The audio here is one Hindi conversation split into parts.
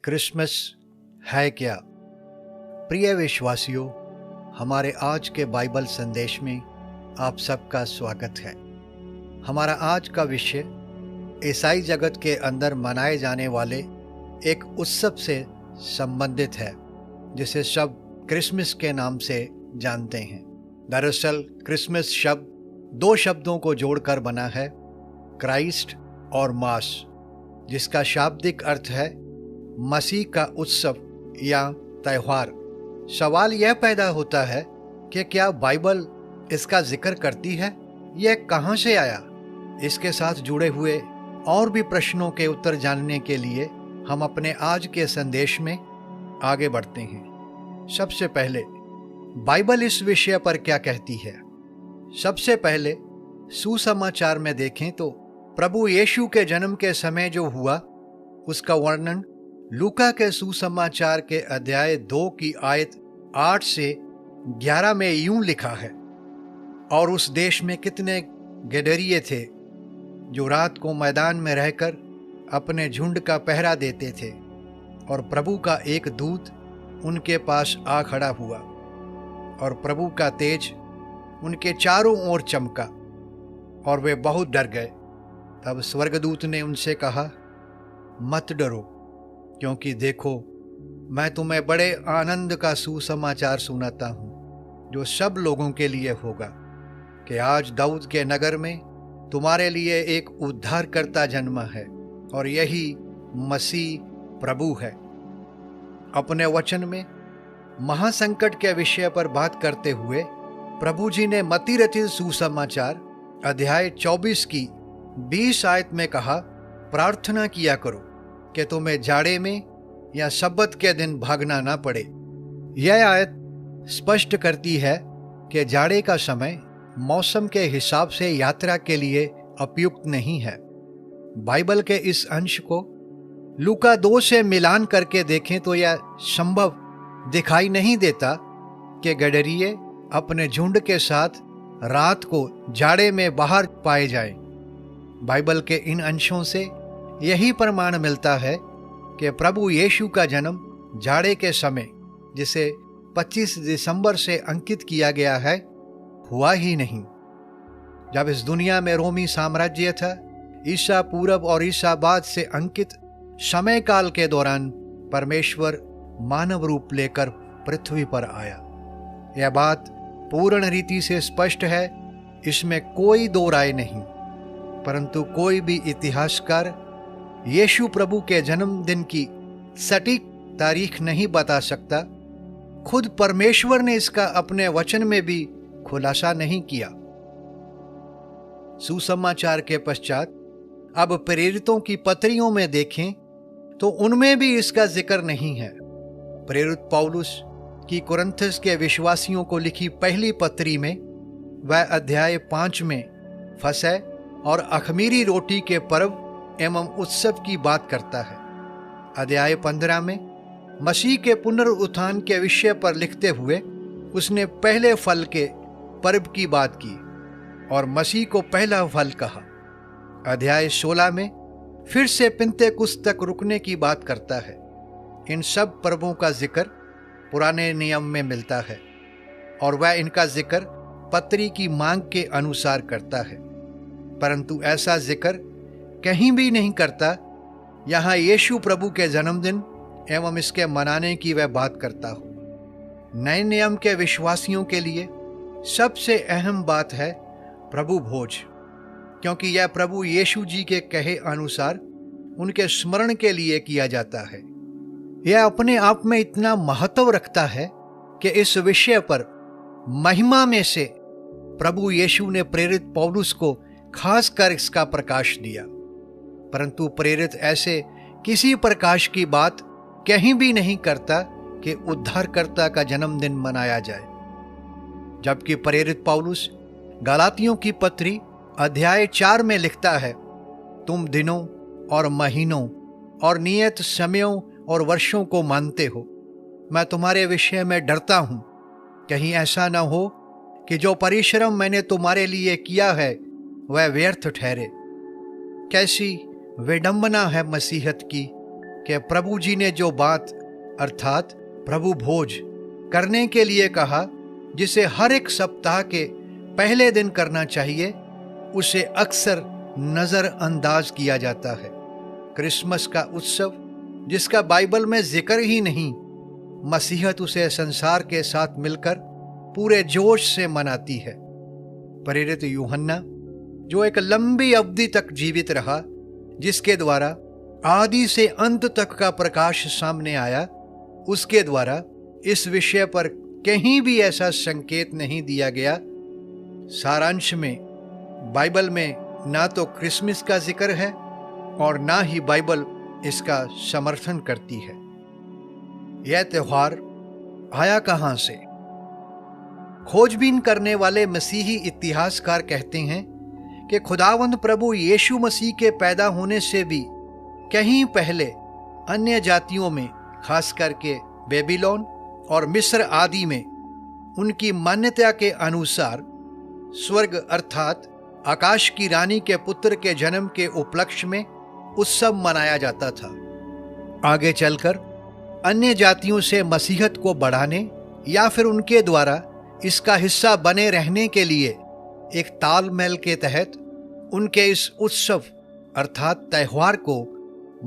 क्रिसमस है क्या? प्रिय विश्वासियों, हमारे आज के बाइबल संदेश में आप सबका स्वागत है। हमारा आज का विषय ईसाई जगत के अंदर मनाए जाने वाले एक उत्सव से संबंधित है, जिसे सब क्रिसमस के नाम से जानते हैं। दरअसल क्रिसमस शब्द दो शब्दों को जोड़कर बना है, क्राइस्ट और मास, जिसका शाब्दिक अर्थ है मसीह का उत्सव या त्यौहार। सवाल यह पैदा होता है कि क्या बाइबल इसका जिक्र करती है? यह कहाँ से आया? इसके साथ जुड़े हुए और भी प्रश्नों के उत्तर जानने के लिए हम अपने आज के संदेश में आगे बढ़ते हैं। सबसे पहले बाइबल इस विषय पर क्या कहती है? सबसे पहले सुसमाचार में देखें तो प्रभु यीशु के जन्म के समय जो हुआ उसका वर्णन लूका के सुसमाचार के अध्याय 2 की आयत 8 से 11 में यूं लिखा है। और उस देश में कितने गडरिये थे जो रात को मैदान में रहकर अपने झुंड का पहरा देते थे, और प्रभु का एक दूत उनके पास आ खड़ा हुआ, और प्रभु का तेज उनके चारों ओर चमका, और वे बहुत डर गए। तब स्वर्गदूत ने उनसे कहा, मत डरो, क्योंकि देखो, मैं तुम्हें बड़े आनंद का सुसमाचार सुनाता हूँ, जो सब लोगों के लिए होगा, कि आज दाऊद के नगर में तुम्हारे लिए एक उद्धारकर्ता जन्मा है, और यही मसीह प्रभु है। अपने वचन में महासंकट के विषय पर बात करते हुए प्रभु जी ने मत्ती रचित सुसमाचार अध्याय 24 की 20 आयत में कहा, प्रार्थना किया करो कि तुम्हें जाड़े में या सब्बत के दिन भागना ना पड़े। यह आयत स्पष्ट करती है कि जाड़े का समय मौसम के हिसाब से यात्रा के लिए उपयुक्त नहीं है। बाइबल के इस अंश को लूका 2 से मिलान करके देखें तो यह संभव दिखाई नहीं देता कि गडरिये अपने झुंड के साथ रात को जाड़े में बाहर पाए जाएं। बाइबल के इन अंशों से यही प्रमाण मिलता है कि प्रभु यीशु का जन्म जाड़े के समय, जिसे 25 दिसंबर से अंकित किया गया है, हुआ ही नहीं। जब इस दुनिया में रोमी साम्राज्य था, ईसा पूर्व और ईसा बाद से अंकित समय काल के दौरान परमेश्वर मानव रूप लेकर पृथ्वी पर आया। यह बात पूर्ण रीति से स्पष्ट है, इसमें कोई दो राय नहीं। परंतु कोई भी इतिहासकार यीशु प्रभु के जन्मदिन की सटीक तारीख नहीं बता सकता। खुद परमेश्वर ने इसका अपने वचन में भी खुलासा नहीं किया। सुसमाचार के पश्चात अब प्रेरितों की पत्रियों में देखें तो उनमें भी इसका जिक्र नहीं है। प्रेरित पौलुस की कुरिन्थस के विश्वासियों को लिखी पहली पत्री में वह अध्याय 5 में फसह और अखमीरी रोटी के पर्व एवं उत्सव की बात करता है। अध्याय 15 में मसीह के पुनरुत्थान के विषय पर लिखते हुए उसने पहले फल के पर्व की बात की और मसीह को पहला फल कहा। अध्याय 16 में फिर से पिन्तेकुस्त तक रुकने की बात करता है। इन सब पर्वों का जिक्र पुराने नियम में मिलता है, और वह इनका जिक्र पत्री की मांग के अनुसार करता है। परंतु ऐसा जिक्र कहीं भी नहीं करता यहाँ यीशु प्रभु के जन्मदिन एवं इसके मनाने की वह बात करता हो। नए नियम के विश्वासियों के लिए सबसे अहम बात है प्रभु भोज, क्योंकि यह प्रभु यीशु जी के कहे अनुसार उनके स्मरण के लिए किया जाता है। यह अपने आप में इतना महत्व रखता है कि इस विषय पर महिमा में से प्रभु यीशु ने प्रेरित पौलुस को खास कर इसका प्रकाश दिया। परंतु प्रेरित ऐसे किसी प्रकाश की बात कहीं भी नहीं करता कि उद्धारकर्ता का जन्मदिन मनाया जाए। जबकि प्रेरित पौलुस गलातियों की पत्री अध्याय 4 में लिखता है, तुम दिनों और महीनों और नियत समयों और वर्षों को मानते हो। मैं तुम्हारे विषय में डरता हूं, कहीं ऐसा न हो कि जो परिश्रम मैंने तुम्हारे लिए किया है वह व्यर्थ ठहरे। कैसी विडंबना है मसीहत की कि प्रभु जी ने जो बात अर्थात प्रभु भोज करने के लिए कहा, जिसे हर एक सप्ताह के पहले दिन करना चाहिए, उसे अक्सर नजरअंदाज किया जाता है। क्रिसमस का उत्सव जिसका बाइबल में जिक्र ही नहीं, मसीहत उसे संसार के साथ मिलकर पूरे जोश से मनाती है। प्रेरित यूहन्ना जो एक लंबी अवधि तक जीवित रहा, जिसके द्वारा आदि से अंत तक का प्रकाश सामने आया, उसके द्वारा इस विषय पर कहीं भी ऐसा संकेत नहीं दिया गया। सारांश में बाइबल में ना तो क्रिसमस का जिक्र है और ना ही बाइबल इसका समर्थन करती है। यह त्योहार आया कहां से? खोजबीन करने वाले मसीही इतिहासकार कहते हैं कि खुदावंद प्रभु यीशु मसीह के पैदा होने से भी कहीं पहले अन्य जातियों में, खास करके बेबीलोन और मिस्र आदि में, उनकी मान्यता के अनुसार स्वर्ग अर्थात आकाश की रानी के पुत्र के जन्म के उपलक्ष्य में उत्सव मनाया जाता था। आगे चलकर अन्य जातियों से मसीहत को बढ़ाने या फिर उनके द्वारा इसका हिस्सा बने रहने के लिए एक तालमेल के तहत उनके इस उत्सव अर्थात त्योहार को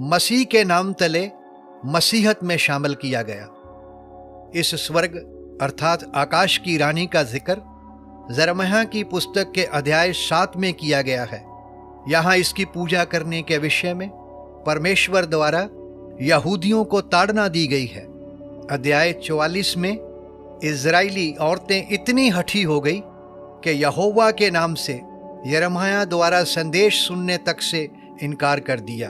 मसीह के नाम तले मसीहत में शामिल किया गया। इस स्वर्ग अर्थात आकाश की रानी का जिक्र यिर्मयाह की पुस्तक के अध्याय 7 में किया गया है। यहाँ इसकी पूजा करने के विषय में परमेश्वर द्वारा यहूदियों को ताड़ना दी गई है। अध्याय 44 में इजरायली औरतें इतनी हठी हो गई कि यहोवा के नाम से यिर्मयाह द्वारा संदेश सुनने तक से इनकार कर दिया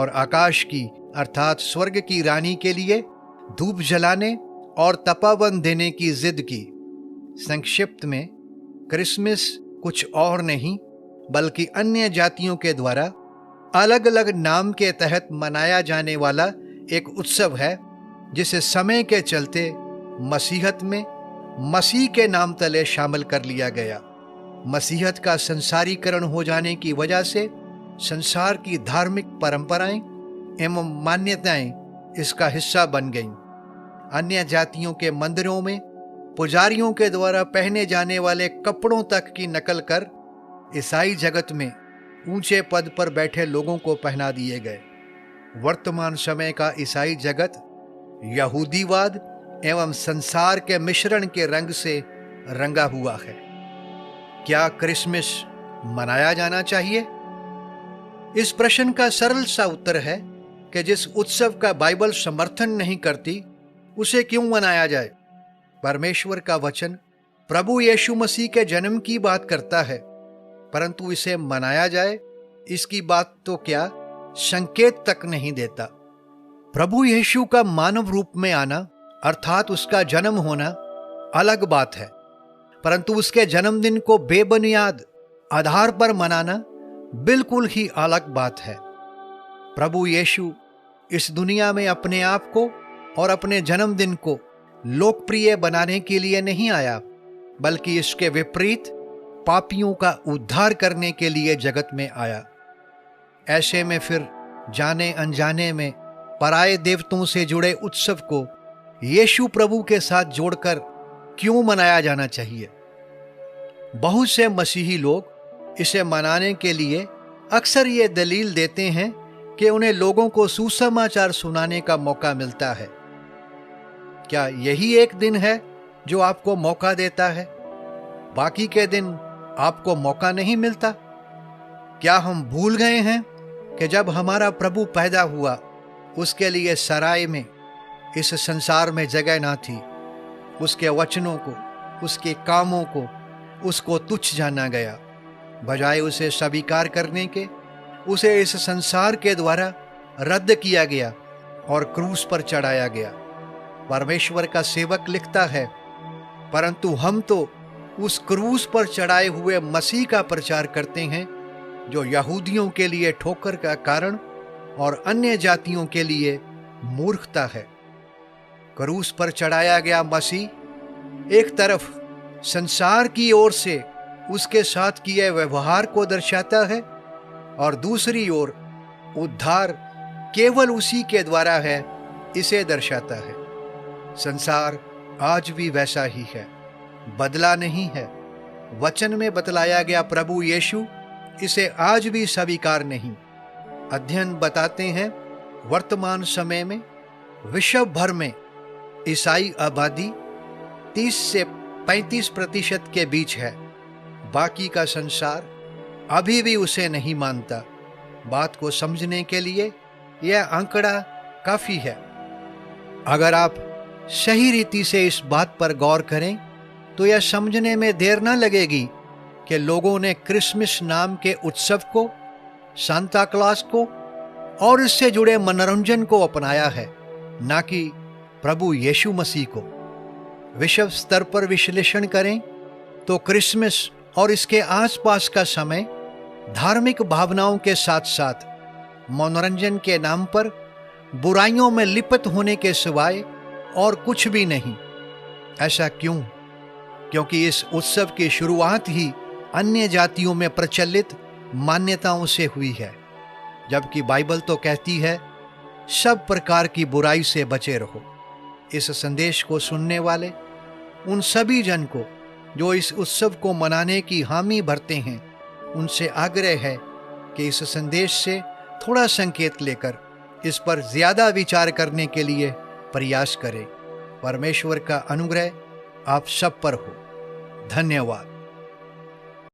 और आकाश की अर्थात स्वर्ग की रानी के लिए धूप जलाने और तपावन देने की जिद की। संक्षिप्त में क्रिसमस कुछ और नहीं बल्कि अन्य जातियों के द्वारा अलग अलग नाम के तहत मनाया जाने वाला एक उत्सव है, जिसे समय के चलते मसीहत में मसीह के नाम तले शामिल कर लिया गया। मसीहत का संसारीकरण हो जाने की वजह से संसार की धार्मिक परंपराएं एवं मान्यताएं इसका हिस्सा बन गईं। अन्य जातियों के मंदिरों में पुजारियों के द्वारा पहने जाने वाले कपड़ों तक की नकल कर ईसाई जगत में ऊंचे पद पर बैठे लोगों को पहना दिए गए। वर्तमान समय का ईसाई जगत यहूदीवाद एवं संसार के मिश्रण के रंग से रंगा हुआ है। क्या क्रिसमस मनाया जाना चाहिए? इस प्रश्न का सरल सा उत्तर है कि जिस उत्सव का बाइबल समर्थन नहीं करती, उसे क्यों मनाया जाए? परमेश्वर का वचन प्रभु यीशु मसीह के जन्म की बात करता है, परंतु इसे मनाया जाए इसकी बात तो क्या संकेत तक नहीं देता। प्रभु यीशु का मानव रूप में आना अर्थात उसका जन्म होना अलग बात है, परंतु उसके जन्मदिन को बेबुनियाद आधार पर मनाना बिल्कुल ही अलग बात है। प्रभु यीशु इस दुनिया में अपने आप को और अपने जन्मदिन को लोकप्रिय बनाने के लिए नहीं आया, बल्कि इसके विपरीत पापियों का उद्धार करने के लिए जगत में आया। ऐसे में फिर जाने अनजाने में पराये देवताओं से जुड़े उत्सव को यीशु प्रभु के साथ जोड़कर क्यों मनाया जाना चाहिए? बहुत से मसीही लोग इसे मनाने के लिए अक्सर ये दलील देते हैं कि उन्हें लोगों को सुसमाचार सुनाने का मौका मिलता है। क्या यही एक दिन है जो आपको मौका देता है? बाकी के दिन आपको मौका नहीं मिलता? क्या हम भूल गए हैं कि जब हमारा प्रभु पैदा हुआ, उसके लिए सराय में इस संसार में जगह ना थी। उसके वचनों को, उसके कामों को उसको तुच्छ जाना गया। बजाय उसे स्वीकार करने के, उसे इस संसार के द्वारा रद्द किया गया और क्रूस पर चढ़ाया गया। परमेश्वर का सेवक लिखता है, परंतु हम तो उस क्रूस पर चढ़ाए हुए मसीह का प्रचार करते हैं, जो यहूदियों के लिए ठोकर का कारण और अन्य जातियों के लिए मूर्खता है। क्रूस पर चढ़ाया गया मसीह एक तरफ संसार की ओर से उसके साथ किए व्यवहार को दर्शाता है और दूसरी ओर उद्धार केवल उसी के द्वारा है, इसे दर्शाता है। संसार आज भी वैसा ही है, बदला नहीं है। वचन में बतलाया गया प्रभु यीशु इसे आज भी स्वीकार नहीं। अध्ययन बताते हैं वर्तमान समय में विश्व भर में ईसाई आबादी 30 से 35% के बीच है। बाकी का संसार अभी भी उसे नहीं मानता। बात को समझने के लिए यह आंकड़ा काफी है। अगर आप सही रीति से इस बात पर गौर करें तो यह समझने में देर न लगेगी कि लोगों ने क्रिसमस नाम के उत्सव को, सांता क्लॉज को और इससे जुड़े मनोरंजन को अपनाया है, ना कि प्रभु यीशु मसीह को। विश्व स्तर पर विश्लेषण करें तो क्रिसमस और इसके आसपास का समय धार्मिक भावनाओं के साथ साथ मनोरंजन के नाम पर बुराइयों में लिप्त होने के सिवाय और कुछ भी नहीं। ऐसा क्यों? क्योंकि इस उत्सव की शुरुआत ही अन्य जातियों में प्रचलित मान्यताओं से हुई है, जबकि बाइबल तो कहती है सब प्रकार की बुराई से बचे रहो। इस संदेश को सुनने वाले उन सभी जन को जो इस उत्सव को मनाने की हामी भरते हैं, उनसे आग्रह है कि इस संदेश से थोड़ा संकेत लेकर इस पर ज्यादा विचार करने के लिए प्रयास करें। परमेश्वर का अनुग्रह आप सब पर हो। धन्यवाद।